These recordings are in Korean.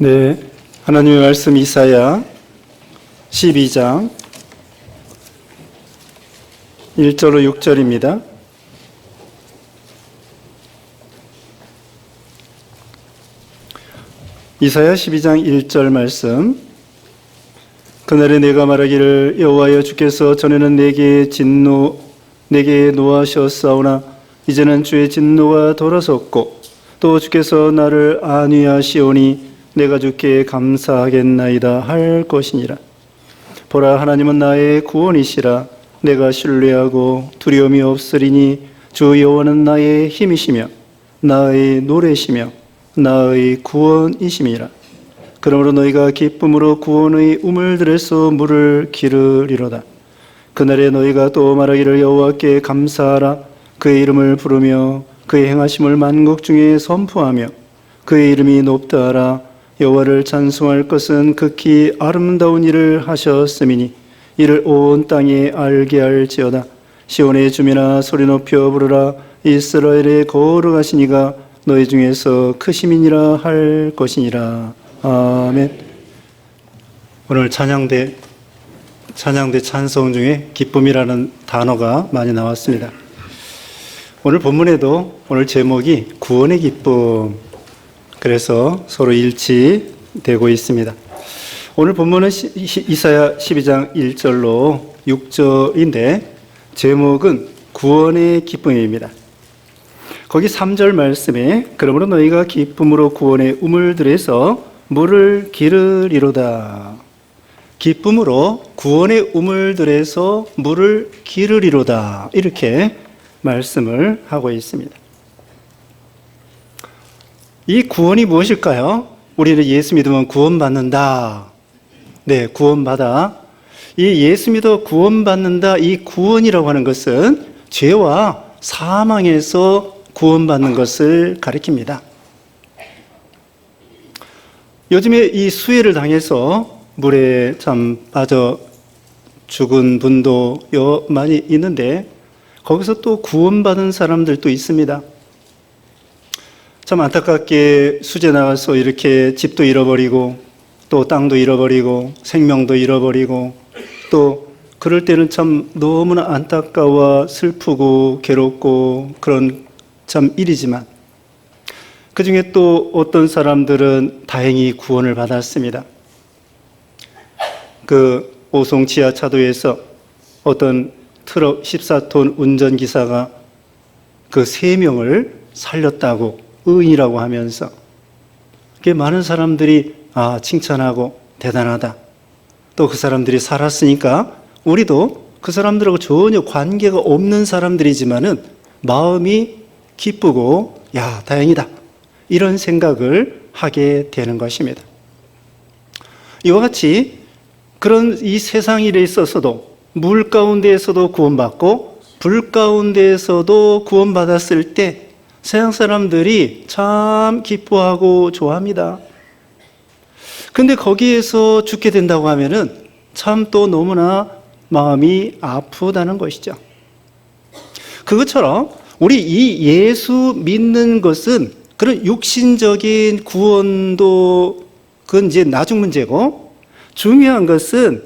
네, 하나님의 말씀 이사야 12장 1절로 6절입니다. 이사야 12장 1절 말씀. 그날에 내가 말하기를 여호와여 주께서 전에는 내게 노하셨사오나 이제는 주의 진노가 돌아섰고 또 주께서 나를 안위하시오니 내가 주께 감사하겠나이다 할 것이니라. 보라, 하나님은 나의 구원이시라. 내가 신뢰하고 두려움이 없으리니 주 여호와는 나의 힘이시며 나의 노래시며 나의 구원이심이라. 그러므로 너희가 기쁨으로 구원의 우물들에서 물을 기르리로다. 그날에 너희가 또 말하기를 여호와께 감사하라. 그의 이름을 부르며 그의 행하심을 만국 중에 선포하며 그의 이름이 높다 하라. 여호와를 찬송할 것은 극히 아름다운 일을 하셨음이니 이를 온 땅에 알게 할지어다. 시온의 주민아 소리 높여 부르라. 이스라엘의 거룩하신 이가 너희 중에서 크심이니라 할 것이니라. 아멘. 오늘 찬양대 찬송 중에 기쁨이라는 단어가 많이 나왔습니다. 오늘 본문에도 오늘 제목이 구원의 기쁨, 그래서 서로 일치되고 있습니다. 오늘 본문은 이사야 12장 1절로 6절인데 제목은 구원의 기쁨입니다. 거기 3절 말씀에 그러므로 너희가 기쁨으로 구원의 우물들에서 물을 기르리로다. 기쁨으로 구원의 우물들에서 물을 기르리로다. 이렇게 말씀을 하고 있습니다. 이 구원이 무엇일까요? 우리는 예수 믿으면 구원받는다. 네, 구원받아. 이 예수 믿어 구원받는다. 이 구원이라고 하는 것은 죄와 사망에서 구원받는 것을 가리킵니다. 요즘에 이 수해를 당해서 물에 참 빠져 죽은 분도 많이 있는데 거기서 또 구원받은 사람들도 있습니다. 참 안타깝게 수재 나가서 이렇게 집도 잃어버리고 또 땅도 잃어버리고 생명도 잃어버리고 또 그럴 때는 참 너무나 안타까워 슬프고 괴롭고 그런 참 일이지만 그 중에 또 어떤 사람들은 다행히 구원을 받았습니다. 그 오송 지하차도에서 어떤 트럭 14톤 운전기사가 그 3명을 살렸다고 의인이라고 하면서 많은 사람들이 칭찬하고 대단하다. 또 그 사람들이 살았으니까 우리도 그 사람들하고 전혀 관계가 없는 사람들이지만은 마음이 기쁘고 다행이다. 이런 생각을 하게 되는 것입니다. 이와 같이 그런 이 세상 일에 있어서도 물 가운데에서도 구원받고 불 가운데에서도 구원받았을 때 세상 사람들이 참 기뻐하고 좋아합니다. 근데 거기에서 죽게 된다고 하면은 참 또 너무나 마음이 아프다는 것이죠. 그것처럼 우리 이 예수 믿는 것은 그런 육신적인 구원도 그건 이제 나중 문제고 중요한 것은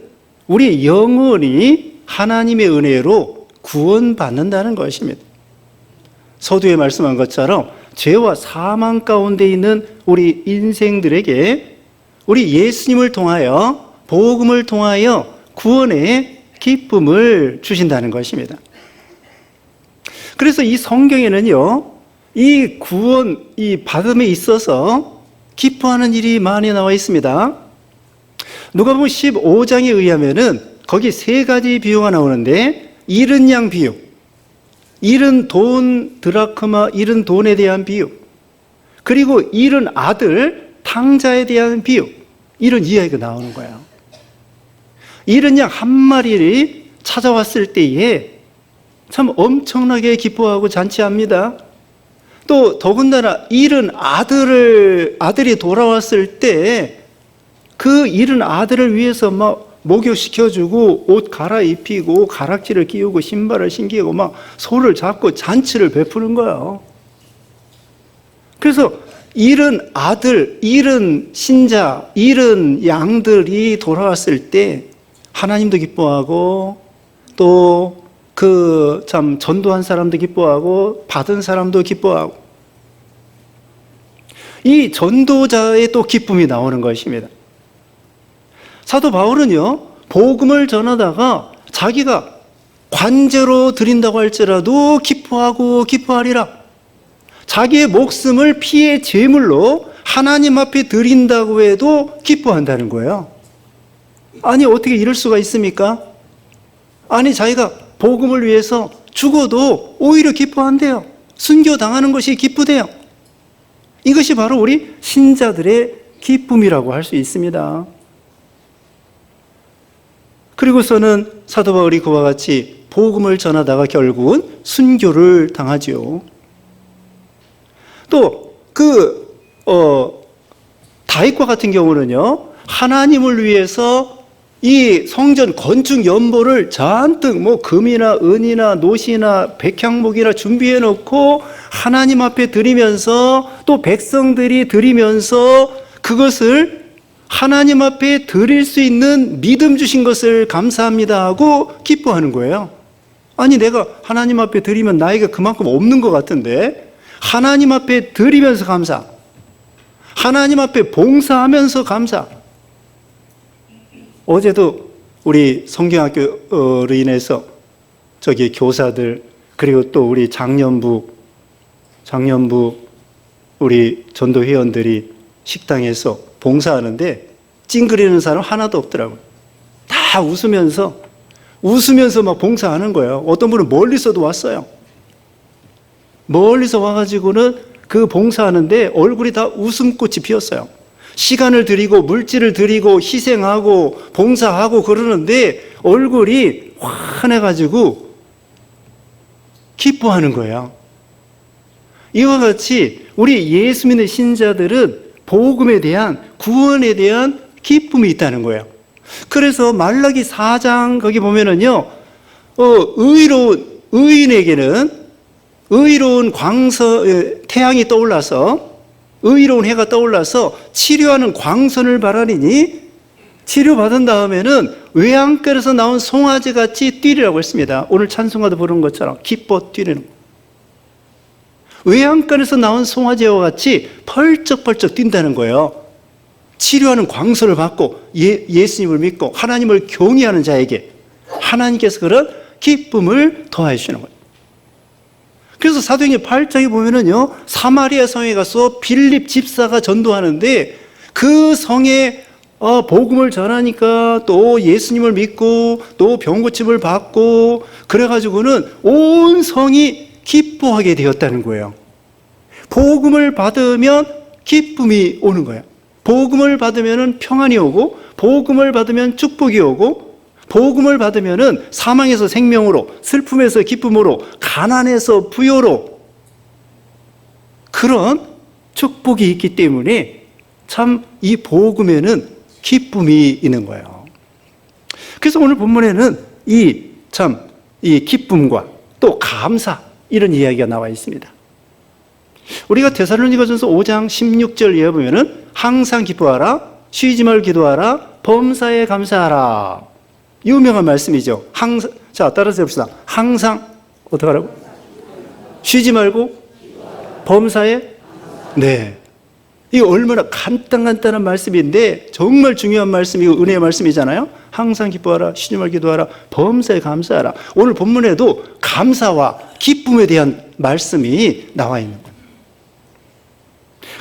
우리 영혼이 하나님의 은혜로 구원받는다는 것입니다. 서두에 말씀한 것처럼 죄와 사망 가운데 있는 우리 인생들에게 우리 예수님을 통하여 복음을 통하여 구원의 기쁨을 주신다는 것입니다. 그래서 이 성경에는요, 이 구원, 이 받음에 있어서 기뻐하는 일이 많이 나와 있습니다. 누가복음 15장에 의하면은 거기 3가지 비유가 나오는데 잃은 양 비유, 잃은 돈 드라크마, 잃은 돈에 대한 비유, 그리고 잃은 아들 탕자에 대한 비유, 이런 이야기가 나오는 거예요. 잃은 양 한 마리를 찾아왔을 때에 참 엄청나게 기뻐하고 잔치합니다. 또 더군다나 잃은 아들이 돌아왔을 때 그 잃은 아들을 위해서 막 목욕시켜주고 옷 갈아입히고 가락지를 끼우고 신발을 신기고 막 소를 잡고 잔치를 베푸는 거예요. 그래서 잃은 아들, 잃은 신자, 잃은 양들이 돌아왔을 때 하나님도 기뻐하고 또 그 참 전도한 사람도 기뻐하고 받은 사람도 기뻐하고 이 전도자의 또 기쁨이 나오는 것입니다. 사도 바울은요, 복음을 전하다가 자기가 관제로 드린다고 할지라도 기뻐하리라. 자기의 목숨을 피의 제물로 하나님 앞에 드린다고 해도 기뻐한다는 거예요. 아니, 어떻게 이럴 수가 있습니까? 아니, 자기가 복음을 위해서 죽어도 오히려 기뻐한대요. 순교당하는 것이 기쁘대요. 이것이 바로 우리 신자들의 기쁨이라고 할 수 있습니다. 그리고서는 사도 바울이 그와 같이 복음을 전하다가 결국은 순교를 당하죠. 또 다윗과 같은 경우는요, 하나님을 위해서 이 성전 건축 연보를 잔뜩 금이나 은이나 노시나 백향목이나 준비해 놓고 하나님 앞에 드리면서 또 백성들이 드리면서 그것을 하나님 앞에 드릴 수 있는 믿음 주신 것을 감사합니다 하고 기뻐하는 거예요. 아니, 내가 하나님 앞에 드리면 나이가 그만큼 없는 것 같은데 하나님 앞에 드리면서 감사, 하나님 앞에 봉사하면서 감사. 어제도 우리 성경학교로 인해서 교사들 그리고 또 우리 장년부 우리 전도회원들이 식당에서 봉사하는데 찡그리는 사람 하나도 없더라고요. 다 웃으면서 막 봉사하는 거예요. 어떤 분은 멀리서도 왔어요. 멀리서 와가지고는 그 봉사하는데 얼굴이 다 웃음꽃이 피었어요. 시간을 들이고 물질을 들이고 희생하고 봉사하고 그러는데 얼굴이 환해가지고 기뻐하는 거예요. 이와 같이 우리 예수 믿는 신자들은 복음에 대한, 구원에 대한 기쁨이 있다는 거예요. 그래서 말라기 4장 거기 보면은요, 의인에게는 의로운 태양이 떠올라서, 의로운 해가 떠올라서 치료하는 광선을 바라리니, 치료받은 다음에는 외양간에서 나온 송아지 같이 뛰리라고 했습니다. 오늘 찬송가도 부른 것처럼 기뻐 뛰는 거. 외양간에서 나온 송아지와 같이 펄쩍펄쩍 뛴다는 거예요. 치료하는 광선을 받고 예수님을 믿고 하나님을 경외하는 자에게 하나님께서 그런 기쁨을 더하여 주시는 거예요. 그래서 사도행전 8장에 보면은요, 사마리아 성에 가서 빌립 집사가 전도하는데 그 성에 복음을 전하니까 또 예수님을 믿고 또 병고침을 받고 그래가지고는 온 성이 기뻐하게 되었다는 거예요. 복음을 받으면 기쁨이 오는 거예요. 복음을 받으면 평안이 오고, 복음을 받으면 축복이 오고, 복음을 받으면 사망에서 생명으로, 슬픔에서 기쁨으로, 가난에서 부요로 그런 축복이 있기 때문에 참 이 복음에는 기쁨이 있는 거예요. 그래서 오늘 본문에는 이 기쁨과 또 감사, 이런 이야기가 나와 있습니다. 우리가 데살로니가전서 5장 16절 이하에 보면은 항상 기뻐하라, 쉬지 말고 기도하라, 범사에 감사하라. 유명한 말씀이죠. 항상, 자, 따라서 해봅시다. 항상 어떻게 하라고? 쉬지 말고 범사에. 네. 이거 얼마나 간단한 말씀인데 정말 중요한 말씀이고 은혜의 말씀이잖아요. 항상 기뻐하라, 쉬지 말고 기도하라, 범사에 감사하라. 오늘 본문에도 감사와 기쁨에 대한 말씀이 나와 있는 거예요.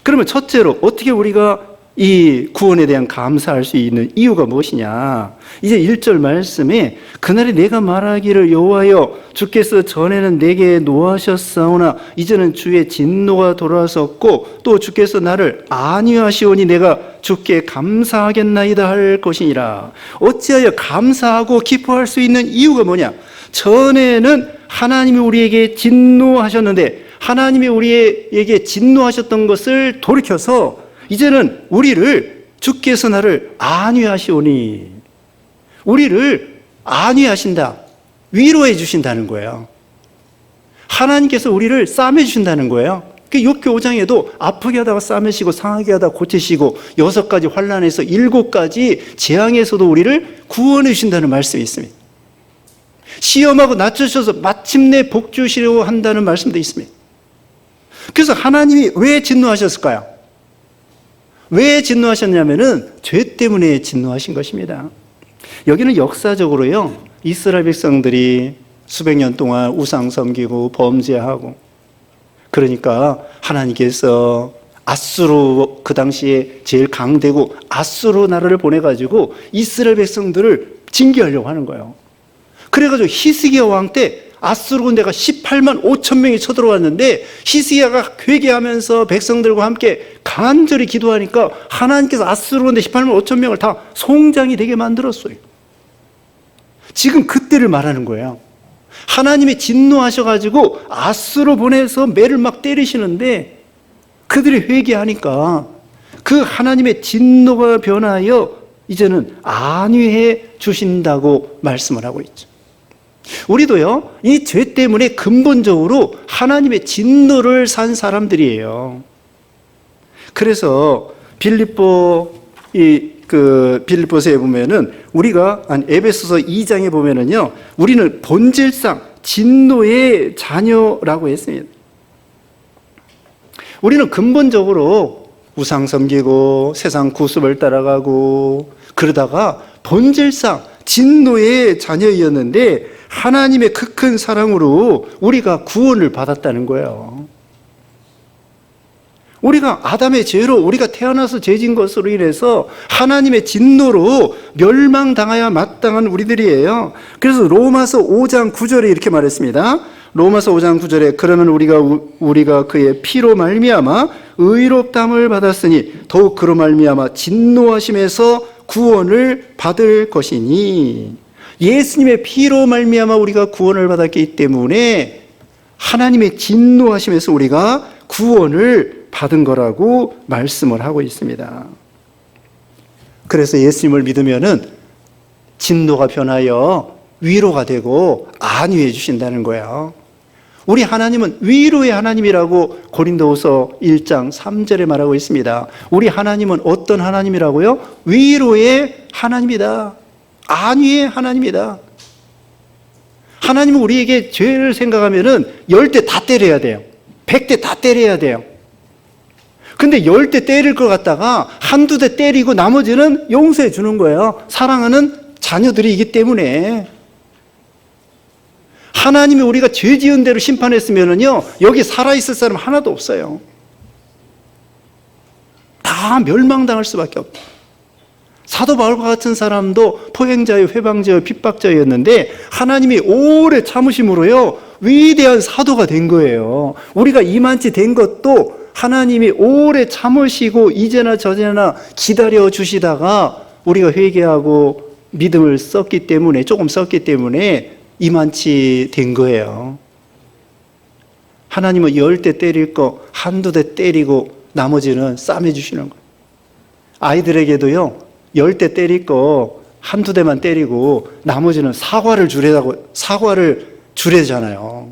그러면 첫째로 어떻게 우리가 이 구원에 대한 감사할 수 있는 이유가 무엇이냐? 이제 1절 말씀에 그날에 내가 말하기를 여호와여 주께서 전에는 내게 노하셨사오나 이제는 주의 진노가 돌아섰고 또 주께서 나를 안위하시오니 내가 주께 감사하겠나이다 할 것이니라. 어찌하여 감사하고 기뻐할 수 있는 이유가 뭐냐? 전에는 하나님이 우리에게 진노하셨는데 하나님이 우리에게 진노하셨던 것을 돌이켜서 이제는 우리를 주께서 나를 안위하시오니, 우리를 안위하신다, 위로해 주신다는 거예요. 하나님께서 우리를 싸매 주신다는 거예요. 욥기 5장에도 아프게 하다가 싸매시고 상하게 하다가 고치시고 6가지 환난에서 7가지 재앙에서도 우리를 구원해 주신다는 말씀이 있습니다. 시험하고 낮추셔서 마침내 복 주시려고 한다는 말씀도 있습니다. 그래서 하나님이 왜 진노하셨을까요? 왜 진노하셨냐면은 죄 때문에 진노하신 것입니다. 여기는 역사적으로요, 이스라엘 백성들이 수백 년 동안 우상 섬기고 범죄하고, 그러니까 하나님께서 아수르, 그 당시에 제일 강대국 아수르 나라를 보내가지고 이스라엘 백성들을 징계하려고 하는 거예요. 그래가지고 히스기야 왕 때 아수르 군대가 18만 5천 명이 쳐들어왔는데 히스기야가 회개하면서 백성들과 함께 간절히 기도하니까 하나님께서 아수르 군대 18만 5천 명을 다 송장이 되게 만들었어요. 지금 그때를 말하는 거예요. 하나님이 진노하셔가지고 아수르 보내서 매를 막 때리시는데 그들이 회개하니까 그 하나님의 진노가 변하여 이제는 안위해 주신다고 말씀을 하고 있죠. 우리도요, 이 죄 때문에 근본적으로 하나님의 진노를 산 사람들이에요. 그래서 빌립보서에 보면은 에베소서 2장에 보면은요, 우리는 본질상 진노의 자녀라고 했습니다. 우리는 근본적으로 우상 섬기고 세상 구습을 따라가고 그러다가 본질상 진노의 자녀였는데 하나님의 그 큰 사랑으로 우리가 구원을 받았다는 거예요. 우리가 아담의 죄로 우리가 태어나서 죄진 것으로 인해서 하나님의 진노로 멸망당하여 마땅한 우리들이에요. 그래서 로마서 5장 9절에 이렇게 말했습니다. 로마서 5장 9절에 그러면 우리가 그의 피로 말미암아 의롭다함을 받았으니 더욱 그로 말미암아 진노하심에서 구원을 받을 것이니, 예수님의 피로 말미암아 우리가 구원을 받았기 때문에 하나님의 진노하심에서 우리가 구원을 받은 거라고 말씀을 하고 있습니다. 그래서 예수님을 믿으면은 진노가 변하여 위로가 되고 안위해 주신다는 거예요. 우리 하나님은 위로의 하나님이라고 고린도후서 1장 3절에 말하고 있습니다. 우리 하나님은 어떤 하나님이라고요? 위로의 하나님이다. 안위의 하나님이다. 하나님은 우리에게 죄를 생각하면은 10대 다 때려야 돼요. 100대 다 때려야 돼요. 근데 10대 때릴 것 같다가 한두 대 때리고 나머지는 용서해 주는 거예요. 사랑하는 자녀들이기 때문에. 하나님이 우리가 죄 지은 대로 심판했으면은요, 여기 살아있을 사람 하나도 없어요. 다 멸망당할 수밖에 없다. 사도 바울과 같은 사람도 포행자요, 회방자요, 핍박자였는데 하나님이 오래 참으심으로요, 위대한 사도가 된 거예요. 우리가 이만치 된 것도 하나님이 오래 참으시고 이제나 저제나 기다려 주시다가 우리가 회개하고 믿음을 썼기 때문에, 조금 썼기 때문에 이만치 된 거예요. 하나님은 10대 때릴 거 한두 대 때리고 나머지는 싸매 주시는 거예요. 아이들에게도요, 10대 때릴 거 한두 대만 때리고 나머지는 사과를 주래잖아요.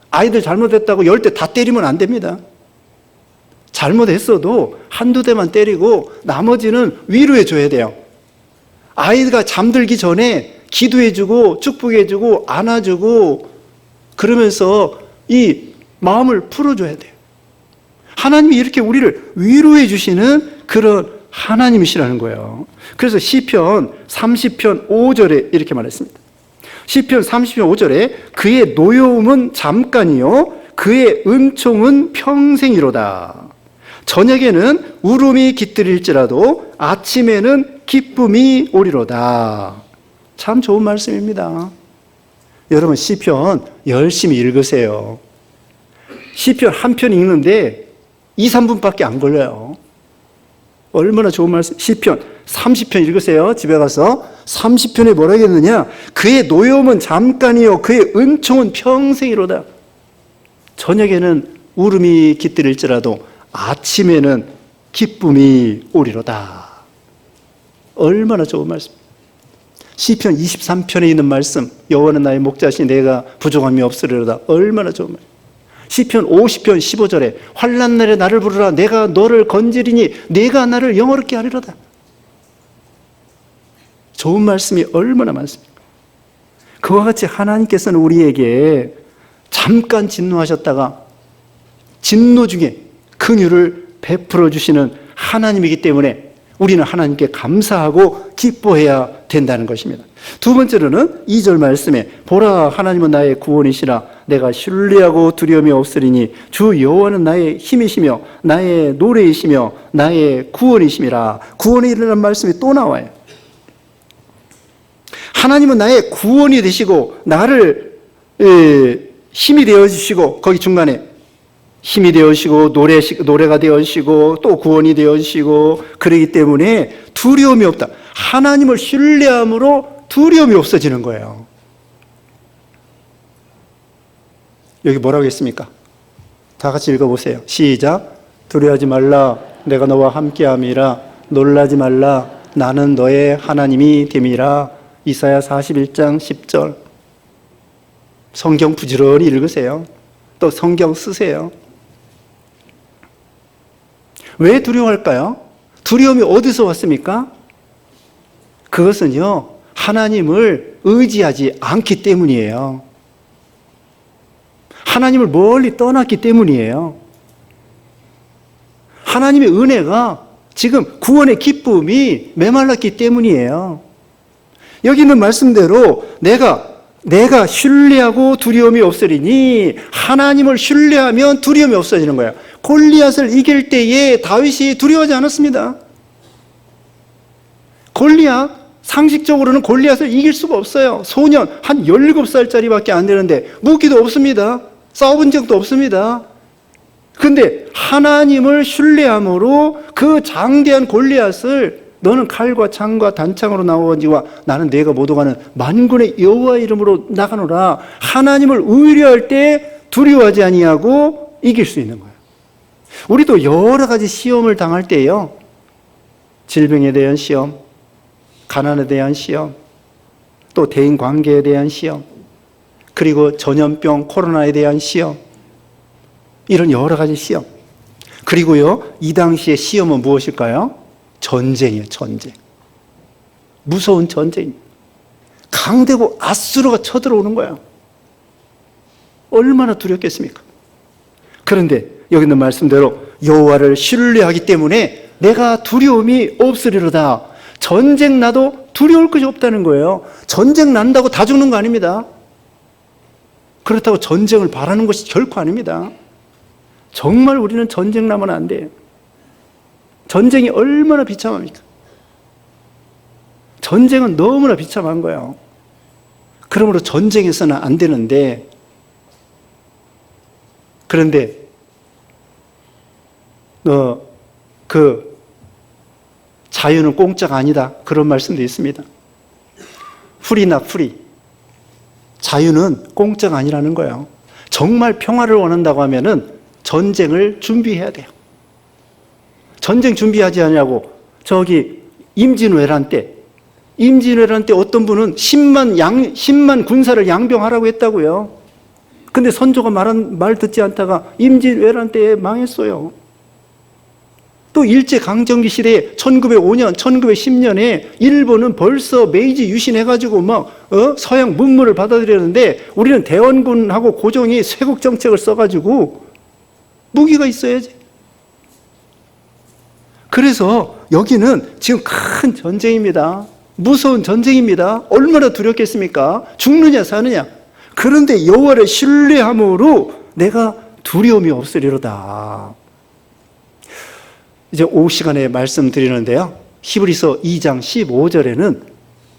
아이들 잘못했다고 10대 다 때리면 안 됩니다. 잘못했어도 한두 대만 때리고 나머지는 위로해 줘야 돼요. 아이가 잠들기 전에 기도해주고 축복해주고 안아주고 그러면서 이 마음을 풀어줘야 돼요. 하나님이 이렇게 우리를 위로해 주시는 그런 하나님이시라는 거예요. 그래서 시편 30편 5절에 이렇게 말했습니다. 시편 30편 5절에 그의 노여움은 잠깐이요 그의 은총은 평생이로다. 저녁에는 울음이 깃들일지라도 아침에는 기쁨이 오리로다. 참 좋은 말씀입니다. 여러분, 시편 열심히 읽으세요. 시편 한 편 읽는데 2, 3분밖에 안 걸려요. 얼마나 좋은 말씀. 시편 30편 읽으세요. 집에 가서 30편에 뭐라 했느냐, 그의 노여움은 잠깐이요 그의 은총은 평생이로다. 저녁에는 울음이 깃들일지라도 아침에는 기쁨이 오리로다. 얼마나 좋은 말씀. 시편 23편에 있는 말씀, 여호와는 나의 목자시니 내가 부족함이 없으리로다. 얼마나 좋은 말씀. 시편 50편 15절에 환난 날에 나를 부르라 내가 너를 건지리니 내가 나를 영화롭게 하리로다. 좋은 말씀이 얼마나 많습니까? 그와 같이 하나님께서는 우리에게 잠깐 진노하셨다가 진노 중에 긍휼을 베풀어 주시는 하나님이기 때문에 우리는 하나님께 감사하고 기뻐해야 된다는 것입니다. 두 번째로는 2절 말씀에 보라 하나님은 나의 구원이시라 내가 신뢰하고 두려움이 없으리니 주 여호와는 나의 힘이시며 나의 노래이시며 나의 구원이심이라. 구원이라는 말씀이 또 나와요. 하나님은 나의 구원이 되시고 나를 힘이 되어주시고 거기 중간에 힘이 되어주시고 노래가 되어주시고 또 구원이 되어주시고 그러기 때문에 두려움이 없다. 하나님을 신뢰함으로 두려움이 없어지는 거예요. 여기 뭐라고 했습니까? 다 같이 읽어보세요. 시작. 두려워하지 말라 내가 너와 함께함이라 놀라지 말라 나는 너의 하나님이 됨이라. 이사야 41장 10절. 성경 부지런히 읽으세요. 또 성경 쓰세요. 왜 두려워할까요? 두려움이 어디서 왔습니까? 그것은요, 하나님을 의지하지 않기 때문이에요. 하나님을 멀리 떠났기 때문이에요. 하나님의 은혜가 지금 구원의 기쁨이 메말랐기 때문이에요. 여기 있는 말씀대로 내가 신뢰하고 두려움이 없으리니 하나님을 신뢰하면 두려움이 없어지는 거예요. 골리앗을 이길 때에 다윗이 두려워하지 않았습니다. 상식적으로는 골리앗을 이길 수가 없어요. 소년 한 17살짜리밖에 안 되는데 무기도 없습니다. 싸워본 적도 없습니다. 그런데 하나님을 신뢰함으로 그 장대한 골리앗을 너는 칼과 창과 단창으로 나오지와 나는 내가 못 오가는 만군의 여호와 이름으로 나가노라. 하나님을 의뢰할 때 두려워하지 아니하고 이길 수 있는 거예요. 우리도 여러 가지 시험을 당할 때요, 질병에 대한 시험, 가난에 대한 시험, 또 대인 관계에 대한 시험, 그리고 전염병 코로나에 대한 시험, 이런 여러 가지 시험. 그리고요, 이 당시의 시험은 무엇일까요? 전쟁이에요. 전쟁. 무서운 전쟁. 강대국 아수르가 쳐들어오는 거예요. 얼마나 두렵겠습니까? 그런데 여기 있는 말씀대로 여호와를 신뢰하기 때문에 내가 두려움이 없으리로다. 전쟁 나도 두려울 것이 없다는 거예요. 전쟁 난다고 다 죽는 거 아닙니다. 그렇다고 전쟁을 바라는 것이 결코 아닙니다. 정말 우리는 전쟁 나면 안 돼요. 전쟁이 얼마나 비참합니까? 전쟁은 너무나 비참한 거예요. 그러므로 전쟁에서는 안 되는데, 그런데 그 자유는 공짜가 아니다, 그런 말씀도 있습니다. 풀이나 풀이, 자유는 공짜가 아니라는 거예요. 정말 평화를 원한다고 하면은 전쟁을 준비해야 돼요. 전쟁 준비하지 않냐고 저기 임진왜란 때 어떤 분은 10만 군사를 양병하라고 했다고요. 근데 선조가 말 듣지 않다가 임진왜란 때에 망했어요. 또 일제강점기 시대에 1905년, 1910년에 일본은 벌써 메이지 유신해가지고 서양 문물을 받아들였는데 우리는 대원군하고 고종이 쇄국 정책을 써가지고 무기가 있어야지. 그래서 여기는 지금 큰 전쟁입니다. 무서운 전쟁입니다. 얼마나 두렵겠습니까? 죽느냐 사느냐. 그런데 여호와를 신뢰함으로 내가 두려움이 없으리로다. 이제 오후 시간에 말씀드리는데요, 히브리서 2장 15절에는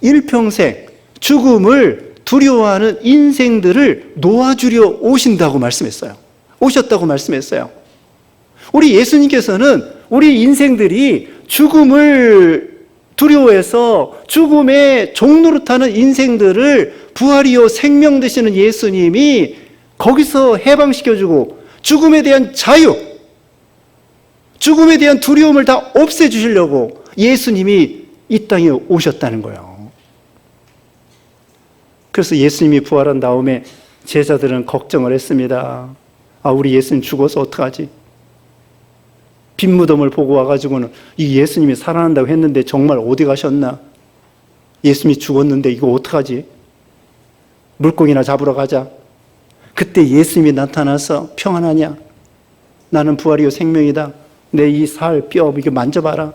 일평생 죽음을 두려워하는 인생들을 놓아주려 오신다고 말씀했어요. 오셨다고 말씀했어요. 우리 예수님께서는 우리 인생들이 죽음을 두려워해서 죽음의 종노릇하는 인생들을 부활이요 생명 되시는 예수님이 거기서 해방시켜주고 죽음에 대한 자유, 죽음에 대한 두려움을 다 없애주시려고 예수님이 이 땅에 오셨다는 거예요. 그래서 예수님이 부활한 다음에 제자들은 걱정을 했습니다. 아, 우리 예수님 죽어서 어떡하지? 빈무덤을 보고 와가지고는 이 예수님이 살아난다고 했는데 정말 어디 가셨나? 예수님이 죽었는데 이거 어떡하지? 물고기나 잡으러 가자. 그때 예수님이 나타나서 평안하냐? 나는 부활이요 생명이다. 내 이 살, 뼈 이게 만져봐라.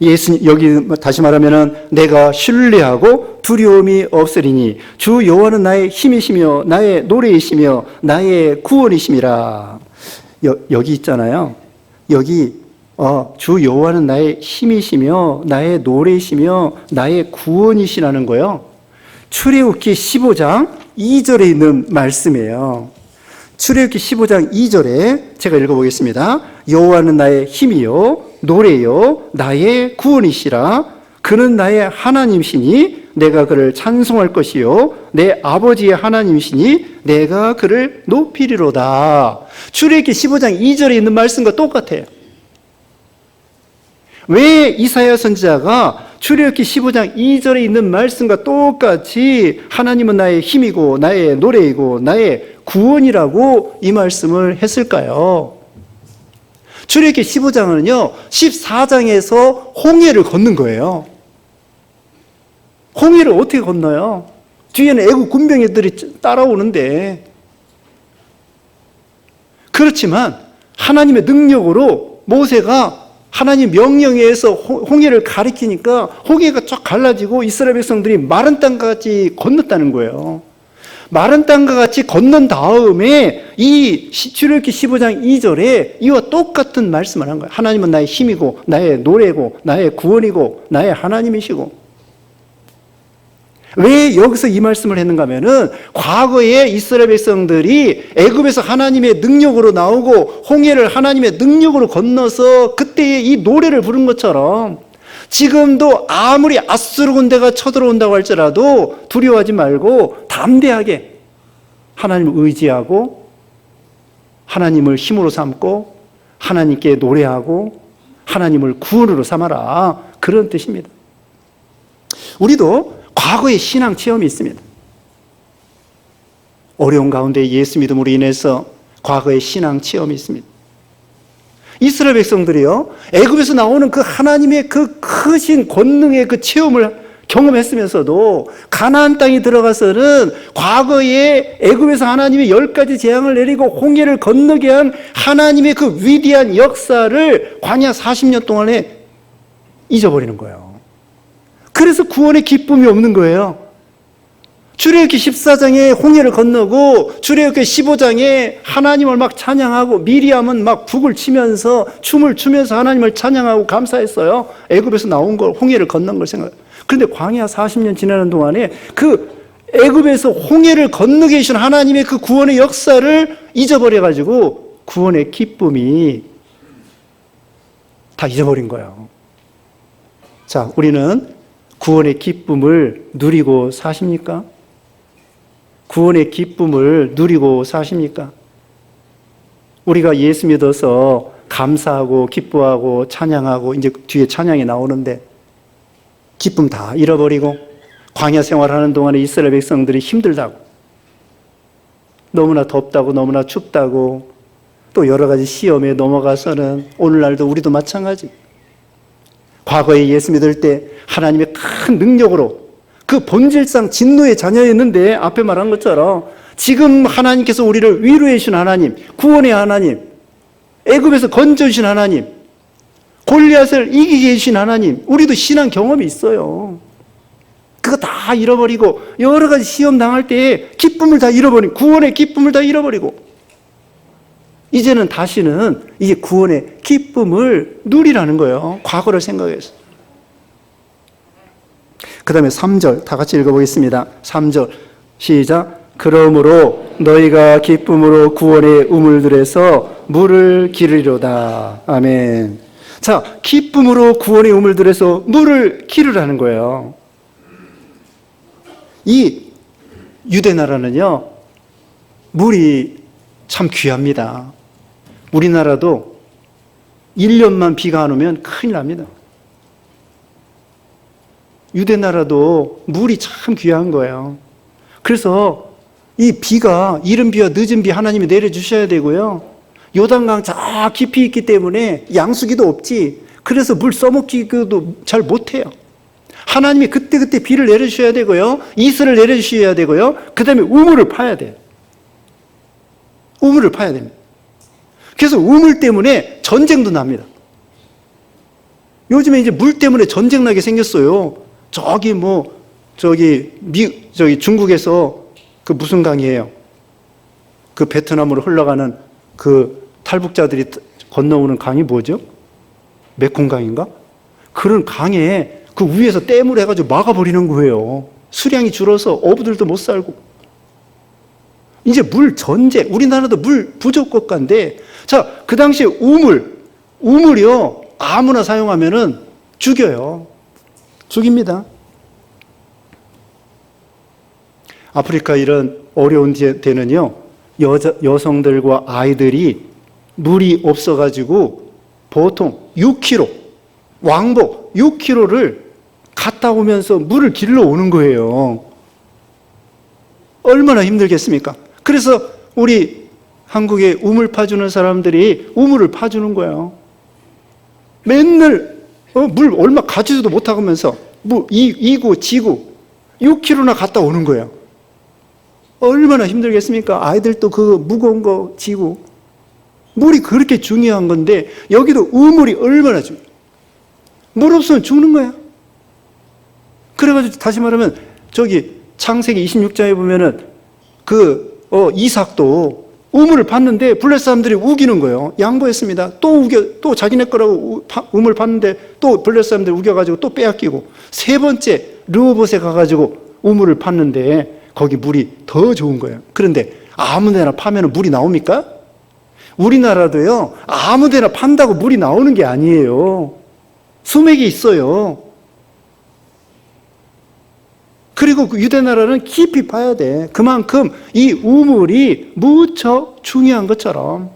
예수님, 여기 다시 말하면은 내가 신뢰하고 두려움이 없으리니 주 여호와는 나의 힘이시며 나의 노래이시며 나의 구원이심이라. 여기 있잖아요. 여기 주 여호와는 나의 힘이시며 나의 노래이시며 나의 구원이시라는 거요. 출애굽기 15장 2절에 있는 말씀이에요. 출애굽기 15장 2절에 제가 읽어보겠습니다. 여호와는 나의 힘이요 노래요 나의 구원이시라. 그는 나의 하나님이시니 내가 그를 찬송할 것이요 내 아버지의 하나님이시니 내가 그를 높이리로다. 출애굽기 15장 2절에 있는 말씀과 똑같아요. 왜 이사야 선지자가 출애굽기 15장 2절에 있는 말씀과 똑같이 하나님은 나의 힘이고 나의 노래이고 나의 구원이라고 이 말씀을 했을까요? 출애굽기 15장은요 14장에서 홍해를 걷는 거예요. 홍해를 어떻게 건너요? 뒤에는 애국 군병들이 따라오는데. 그렇지만 하나님의 능력으로 모세가 하나님 명령에 의해서 홍해를 가리키니까 홍해가 쫙 갈라지고 이스라엘 백성들이 마른 땅과 같이 건넜다는 거예요. 마른 땅과 같이 건넌 다음에 이 출애굽기 15장 2절에 이와 똑같은 말씀을 한 거예요. 하나님은 나의 힘이고 나의 노래고 나의 구원이고 나의 하나님이시고. 왜 여기서 이 말씀을 했는가 하면은 과거에 이스라엘 백성들이 애굽에서 하나님의 능력으로 나오고 홍해를 하나님의 능력으로 건너서 그때의 이 노래를 부른 것처럼 지금도 아무리 아수르 군대가 쳐들어온다고 할지라도 두려워하지 말고 담대하게 하나님을 의지하고 하나님을 힘으로 삼고 하나님께 노래하고 하나님을 구원으로 삼아라. 그런 뜻입니다. 우리도 과거의 신앙 체험이 있습니다. 어려운 가운데 예수 믿음으로 인해서 과거의 신앙 체험이 있습니다. 이스라엘 백성들이요, 애굽에서 나오는 그 하나님의 그 크신 권능의 그 체험을 경험했으면서도 가나안 땅에 들어가서는 과거에 애굽에서 하나님의 10가지 재앙을 내리고 홍해를 건너게 한 하나님의 그 위대한 역사를 광야 40년 동안에 잊어버리는 거예요. 그래서 구원의 기쁨이 없는 거예요. 출애굽기 14장에 홍해를 건너고 출애굽기 15장에 하나님을 막 찬양하고 미리암은 막 북을 치면서 춤을 추면서 하나님을 찬양하고 감사했어요. 애굽에서 나온 걸 홍해를 건넌 걸 생각해요. 그런데 광야 40년 지나는 동안에 그 애굽에서 홍해를 건너게 해주신 하나님의 그 구원의 역사를 잊어버려가지고 구원의 기쁨이 다 잊어버린 거예요. 자, 우리는 구원의 기쁨을 누리고 사십니까? 구원의 기쁨을 누리고 사십니까? 우리가 예수 믿어서 감사하고 기뻐하고 찬양하고 이제 뒤에 찬양이 나오는데 기쁨 다 잃어버리고 광야 생활하는 동안에 이스라엘 백성들이 힘들다고 너무나 덥다고 너무나 춥다고 또 여러 가지 시험에 넘어가서는 오늘날도 우리도 마찬가지. 과거에 예수 믿을 때 하나님의 큰 능력으로 그 본질상 진노의 자녀였는데 앞에 말한 것처럼 지금 하나님께서 우리를 위로해 주신 하나님, 구원의 하나님, 애굽에서 건져 주신 하나님, 골리앗을 이기게 해주신 하나님, 우리도 신앙 경험이 있어요. 그거 다 잃어버리고 여러 가지 시험 당할 때 기쁨을 다 잃어버리고 구원의 기쁨을 다 잃어버리고 이제는 다시는 이게 구원의 기쁨을 누리라는 거예요. 과거를 생각해서. 그 다음에 3절 다 같이 읽어보겠습니다. 3절 시작. 그러므로 너희가 기쁨으로 구원의 우물들에서 물을 기르리로다. 아멘. 자, 기쁨으로 구원의 우물들에서 물을 기르라는 거예요. 이 유대 나라는요, 물이 참 귀합니다. 우리나라도 1년만 비가 안 오면 큰일 납니다. 유대 나라도 물이 참 귀한 거예요. 그래서 이 비가, 이른 비와 늦은 비 하나님이 내려주셔야 되고요. 요단강 저 깊이 있기 때문에 양수기도 없지. 그래서 물 써먹기도 잘 못해요. 하나님이 그때그때 비를 내려주셔야 되고요. 이슬을 내려주셔야 되고요. 그 다음에 우물을 파야 돼요. 우물을 파야 됩니다. 그래서 우물 때문에 전쟁도 납니다. 요즘에 이제 물 때문에 전쟁 나게 생겼어요. 저기 중국에서 그 무슨 강이에요? 그 베트남으로 흘러가는 그 탈북자들이 건너오는 강이 뭐죠? 메콩강인가? 그런 강에 그 위에서 댐을 해가지고 막아버리는 거예요. 수량이 줄어서 어부들도 못 살고. 이제 물 전쟁, 우리나라도 물 부족 국가인데, 자, 그 당시에 우물이요, 아무나 사용하면은 죽여요. 죽입니다. 아프리카 이런 어려운 데는요, 여성들과 아이들이 물이 없어가지고 보통 6km, 왕복 6km를 갔다 오면서 물을 길러 오는 거예요. 얼마나 힘들겠습니까? 그래서 우리 한국에 우물 파주는 사람들이 우물을 파주는 거예요. 맨날 물 얼마 가지지도 못하면서 이구 지구 6km나 갔다 오는 거예요. 얼마나 힘들겠습니까? 아이들도 그 무거운 거 지고. 물이 그렇게 중요한 건데 여기도 우물이 얼마나 중요해요. 물 없으면 죽는 거야. 그래가지고 다시 말하면 저기 창세기 26장에 보면은 이삭도 우물을 팠는데 블레셋 사람들이 우기는 거예요. 양보했습니다. 또 자기네 거라고 우물 팠는데 또 블레셋 사람들이 우겨가지고 또 빼앗기고, 세 번째 르호봇에 가가지고 우물을 팠는데 거기 물이 더 좋은 거예요. 그런데 아무데나 파면 물이 나옵니까? 우리나라도요, 아무데나 판다고 물이 나오는 게 아니에요. 수맥이 있어요. 그리고 그 유대나라는 깊이 파야 돼. 그만큼 이 우물이 무척 중요한 것처럼.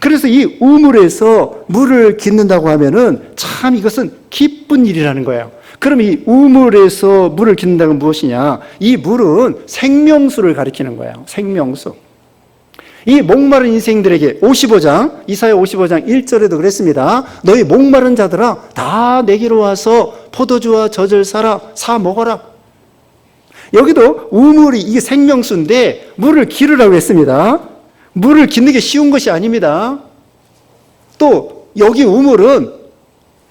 그래서 이 우물에서 물을 깃는다고 하면은 참 이것은 기쁜 일이라는 거예요. 그럼 이 우물에서 물을 깃는다는 건 무엇이냐? 이 물은 생명수를 가리키는 거예요. 생명수. 이 목마른 인생들에게 55장, 이사야 55장 1절에도 그랬습니다. 너희 목마른 자들아, 다 내게로 와서 포도주와 젖을 사 먹어라. 여기도 우물이 이게 생명수인데 물을 기르라고 했습니다. 물을 깃는 게 쉬운 것이 아닙니다. 또 여기 우물은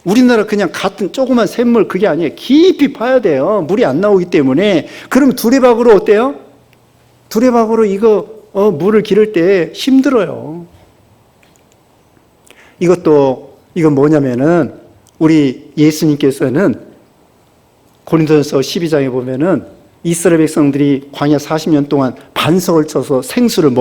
우리나라 그냥 같은 조그만 샘물 그게 아니에요. 깊이 파야 돼요. 물이 안 나오기 때문에. 그럼 두레박으로 어때요? 두레박으로 물을 기를 때 힘들어요. 이건 뭐냐면은 우리 예수님께서는 고린도전서 12장에 보면은 이스라엘 백성들이 광야 40년 동안 반석을 쳐서 생수를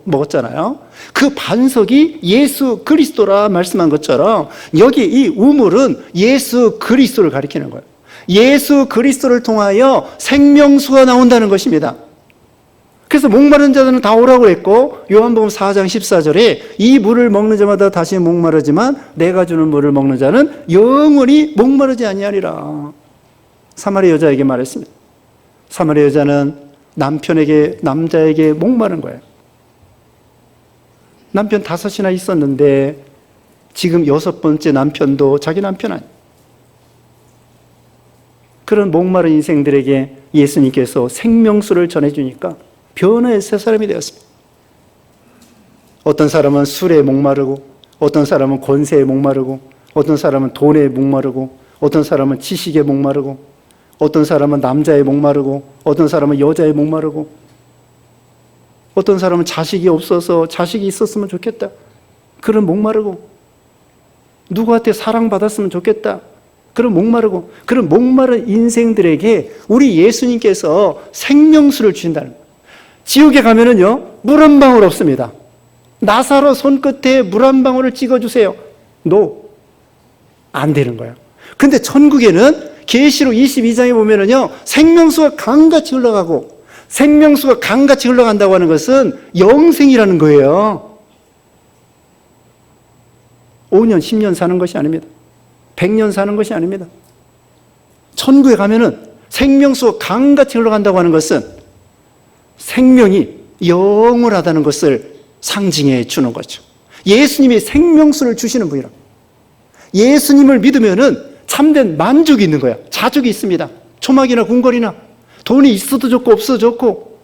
먹었잖아요. 그 반석이 예수 그리스도라 말씀한 것처럼 여기 이 우물은 예수 그리스도를 가리키는 거예요. 예수 그리스도를 통하여 생명수가 나온다는 것입니다. 그래서 목마른 자들은 다 오라고 했고, 요한복음 4장 14절에 이 물을 먹는 자마다 다시 목마르지만 내가 주는 물을 먹는 자는 영원히 목마르지 아니하리라. 사마리아 여자에게 말했습니다. 사마리아 여자는 남자에게 목마른 거예요. 남편 5이나 있었는데 지금 6번째 남편도 자기 남편 아니에요. 그런 목마른 인생들에게 예수님께서 생명수를 전해주니까 변화의 새 사람이 되었습니다. 어떤 사람은 술에 목마르고, 어떤 사람은 권세에 목마르고, 어떤 사람은 돈에 목마르고, 어떤 사람은 지식에 목마르고, 어떤 사람은 남자에 목마르고, 어떤 사람은 여자에 목마르고, 어떤 사람은 자식이 없어서 자식이 있었으면 좋겠다. 그런 목마르고, 누구한테 사랑받았으면 좋겠다. 그런 목마르고, 그런 목마른 인생들에게 우리 예수님께서 생명수를 주신다는 거예요. 지옥에 가면은요, 물 한 방울 없습니다. 나사로 손끝에 물 한 방울을 찍어주세요. 안 되는 거예요. 근데 천국에는 계시록 22장에 보면은요, 생명수가 강같이 흘러가고, 생명수가 강같이 흘러간다고 하는 것은 영생이라는 거예요. 5년, 10년 사는 것이 아닙니다. 100년 사는 것이 아닙니다. 천국에 가면은 생명수가 강같이 흘러간다고 하는 것은 생명이 영원하다는 것을 상징해 주는 거죠. 예수님이 생명수를 주시는 분이라. 예수님을 믿으면은 참된 만족이 있는 거야. 자족이 있습니다. 초막이나 궁궐이나 돈이 있어도 좋고 없어도 좋고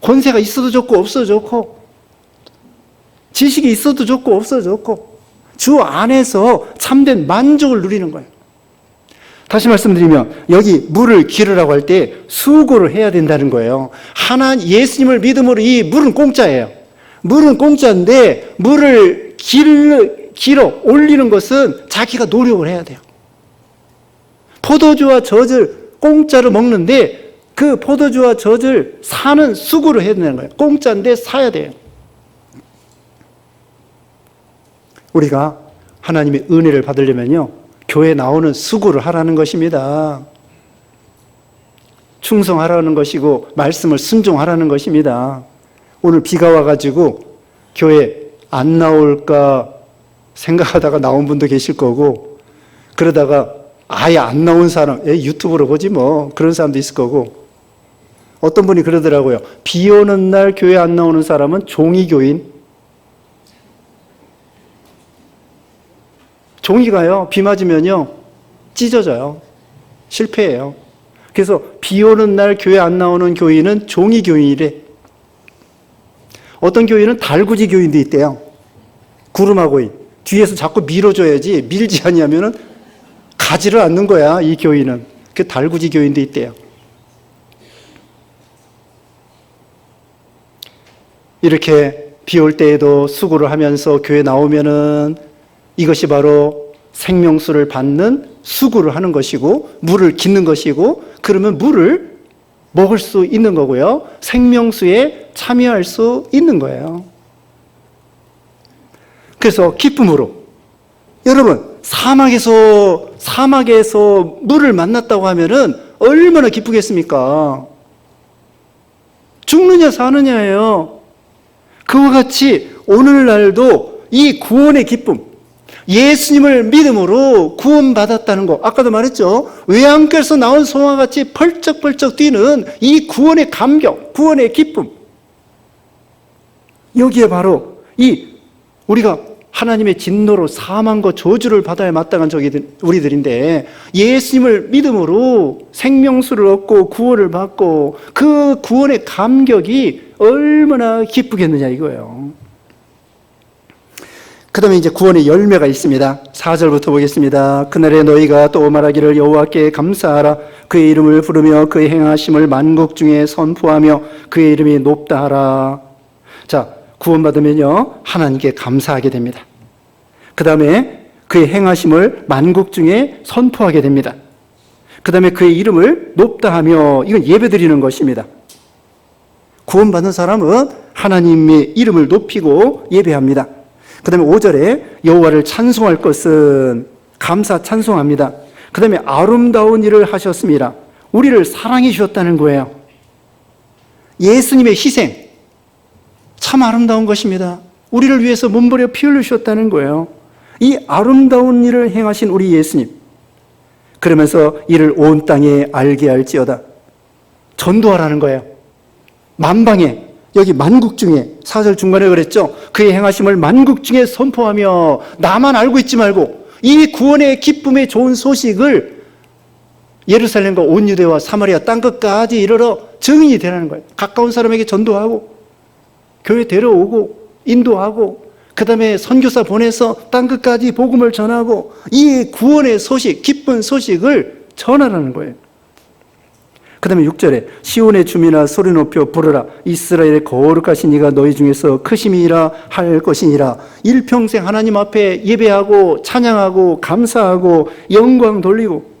권세가 있어도 좋고 없어도 좋고 지식이 있어도 좋고 없어도 좋고 주 안에서 참된 만족을 누리는 거예요. 다시 말씀드리면 여기 물을 기르라고 할 때 수고를 해야 된다는 거예요. 예수님을 믿음으로 이 물은 공짜예요. 물은 공짜인데 물을 길어 올리는 것은 자기가 노력을 해야 돼요. 포도주와 젖을 공짜로 먹는데 그 포도주와 젖을 사는 수고를 해야 되는 거예요. 공짜인데 사야 돼요. 우리가 하나님의 은혜를 받으려면요, 교회 나오는 수고를 하라는 것입니다. 충성하라는 것이고 말씀을 순종하라는 것입니다. 오늘 비가 와가지고 교회 안 나올까 생각하다가 나온 분도 계실 거고, 그러다가 아예 안 나온 사람, 유튜브로 보지 뭐, 그런 사람도 있을 거고, 어떤 분이 그러더라고요. 비 오는 날 교회 안 나오는 사람은 종이교인. 종이가요, 비 맞으면요, 찢어져요. 실패해요. 그래서 비 오는 날 교회 안 나오는 교인은 종이교인이래. 어떤 교인은 달구지 교인도 있대요. 구루마고인. 뒤에서 자꾸 밀어줘야지, 밀지 않으면은 가지를 않는 거야, 이 교인은. 그 달구지 교인도 있대요. 이렇게 비 올 때에도 수고를 하면서 교회 나오면은 이것이 바로 생명수를 받는 수고를 하는 것이고, 물을 깃는 것이고, 그러면 물을 먹을 수 있는 거고요. 생명수에 참여할 수 있는 거예요. 그래서 기쁨으로, 여러분, 사막에서 물을 만났다고 하면은 얼마나 기쁘겠습니까? 죽느냐 사느냐예요. 그와 같이 오늘날도 이 구원의 기쁨, 예수님을 믿음으로 구원받았다는 거, 아까도 말했죠. 외양간에서 나온 소와 같이 펄쩍펄쩍 뛰는 이 구원의 감격, 구원의 기쁨, 여기에 바로 우리가 하나님의 진노로 사망과 저주를 받아야 마땅한 우리들인데, 예수님을 믿음으로 생명수를 얻고 구원을 받고 그 구원의 감격이 얼마나 기쁘겠느냐 이거예요. 그 다음에 이제 구원의 열매가 있습니다. 4절부터 보겠습니다. 그날에 너희가 또 말하기를 여호와께 감사하라. 그의 이름을 부르며 그의 행하심을 만국 중에 선포하며 그의 이름이 높다 하라. 자, 구원받으면요, 하나님께 감사하게 됩니다. 그 다음에 그의 행하심을 만국 중에 선포하게 됩니다. 그 다음에 그의 이름을 높다 하며, 이건 예배드리는 것입니다. 구원받은 사람은 하나님의 이름을 높이고 예배합니다. 그 다음에 5절에 여호와를 찬송할 것은 감사 찬송합니다. 그 다음에 아름다운 일을 하셨습니다. 우리를 사랑해 주셨다는 거예요. 예수님의 희생 참 아름다운 것입니다. 우리를 위해서 몸버려 피 흘리셨다는 거예요. 이 아름다운 일을 행하신 우리 예수님, 그러면서 이를 온 땅에 알게 할지어다. 전도하라는 거예요. 만방에, 여기 만국 중에, 4절 중간에 그랬죠. 그의 행하심을 만국 중에 선포하며, 나만 알고 있지 말고 이 구원의 기쁨의 좋은 소식을 예루살렘과 온 유대와 사마리아 땅끝까지 이르러 증인이 되라는 거예요. 가까운 사람에게 전도하고 교회 데려오고 인도하고 그 다음에 선교사 보내서 땅끝까지 복음을 전하고 이 구원의 소식, 기쁜 소식을 전하라는 거예요. 그 다음에 6절에 시온의 주민아 소리 높여 부르라. 이스라엘의 거룩하신 이가 너희 중에서 크심이라 할 것이니라. 일평생 하나님 앞에 예배하고 찬양하고 감사하고 영광 돌리고,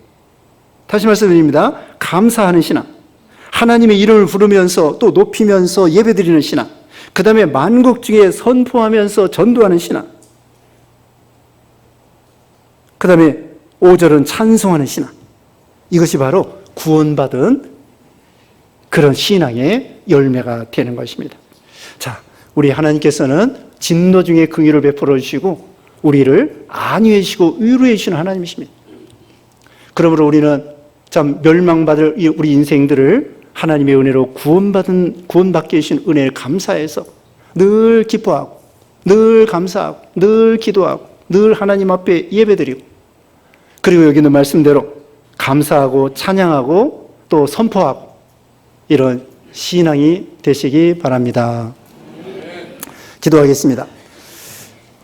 다시 말씀드립니다. 감사하는 신앙, 하나님의 이름을 부르면서 또 높이면서 예배드리는 신앙, 그 다음에 만국 중에 선포하면서 전도하는 신앙, 그 다음에 5절은 찬송하는 신앙. 이것이 바로 구원받은 그런 신앙의 열매가 되는 것입니다. 자, 우리 하나님께서는 진노 중에 긍휼을 베풀어 주시고 우리를 안위해 주시고 위로해 주시는 하나님이십니다. 그러므로 우리는 참 멸망받을 우리 인생들을 하나님의 은혜로 구원받게 해주신 은혜를 감사해서 늘 기뻐하고, 늘 감사하고, 늘 기도하고, 늘 하나님 앞에 예배드리고, 그리고 여기는 말씀대로 감사하고 찬양하고 또 선포하고, 이런 신앙이 되시기 바랍니다. 기도하겠습니다.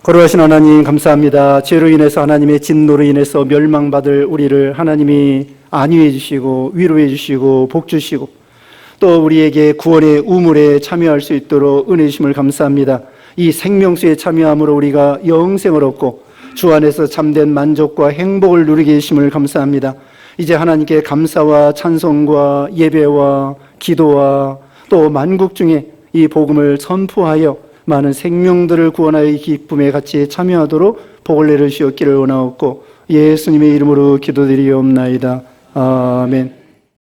거룩하신 하나님 감사합니다. 죄로 인해서 하나님의 진노로 인해서 멸망받을 우리를 하나님이 안위해 주시고 위로해 주시고 복 주시고 또 우리에게 구원의 우물에 참여할 수 있도록 은혜 주심을 감사합니다. 이 생명수에 참여함으로 우리가 영생을 얻고 주 안에서 참된 만족과 행복을 누리게 해주심을 감사합니다. 이제 하나님께 감사와 찬송과 예배와 기도와 또 만국 중에 이 복음을 선포하여 많은 생명들을 구원하여 이 기쁨에 같이 참여하도록 복을 내려주시옵기를 원하옵고 예수님의 이름으로 기도드리옵나이다. 아멘.